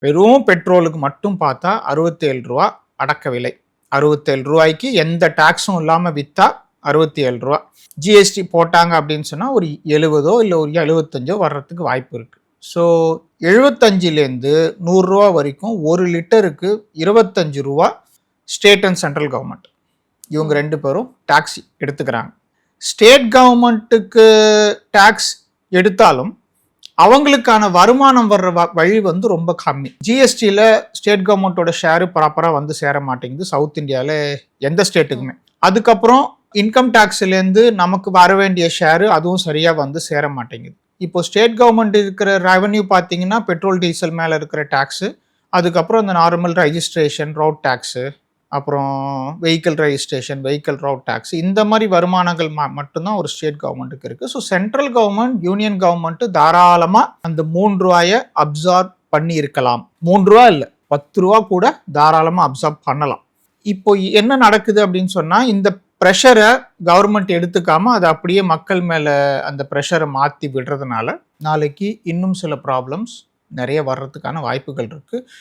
வெறும் பெட்ரோலுக்கு மட்டும் பார்த்தா ரூ. 67 அடக்க விலை. ரூ. 67க்கு எந்த டாக்ஸும் இல்லாமல் விற்றா ரூ. 67. ஜிஎஸ்டி போட்டாங்க அப்படின்னு சொன்னால் ஒரு 70 இல்லை ஒரு 75 வர்றதுக்கு வாய்ப்பு இருக்குது. ஸோ 75லேருந்து ரூ. 100 வரைக்கும் ஒரு லிட்டருக்கு ரூ. 25 ஸ்டேட் அண்ட் சென்ட்ரல் கவர்மெண்ட் இவங்க 2 பேரும் டாக்ஸ் எடுத்துக்கிறாங்க. ஸ்டேட் கவர்மெண்ட்டுக்கு டாக்ஸ் எடுத்தாலும் அவங்களுக்கான வருமானம் வர்ற வழி ரொம்ப கம்மி. ஜிஎஸ்டியில் ஸ்டேட் கவர்மெண்ட்டோட ஷேரு ப்ராப்பராக சேர மாட்டேங்குது சவுத் இந்தியாவில் எந்த ஸ்டேட்டுக்குமே. அதுக்கப்புறம் இன்கம் டேக்ஸ்லேருந்து நமக்கு வர வேண்டிய ஷேரு அதுவும் சரியாக சேர மாட்டேங்குது. இப்போ ஸ்டேட் கவர்மெண்ட் இருக்கிற ரெவன்யூ பார்த்தீங்கன்னா பெட்ரோல் டீசல் மேலே இருக்கிற டேக்ஸு, அதுக்கப்புறம் இந்த நார்மல் ரெஜிஸ்ட்ரேஷன் ரோட் டேக்ஸு, அப்புறம் vehicle registration, vehicle road tax, இந்த மாதிரி வருமானங்கள் மட்டும்தான் ஒரு ஸ்டேட் கவர்மெண்ட்டுக்கு இருக்குது. So central government union government தாராளமாக அந்த ரூ. 3 அப்சார்ப் பண்ணி இருக்கலாம். ரூ. 3 இல்லை, ரூ. 10 கூட தாராளமாக அப்சார்ப் பண்ணலாம். இப்போ என்ன நடக்குது அப்படின்னு சொன்னால், இந்த ப்ரெஷரை கவர்மெண்ட் எடுத்துக்காமல் அதை அப்படியே மக்கள் மேலே அந்த ப்ரெஷரை மாற்றி விடுறதுனால நாளைக்கு இன்னும் சில ப்ராப்ளம்ஸ் நிறைய வர்றதுக்கான வாய்ப்புகள் இருக்குது.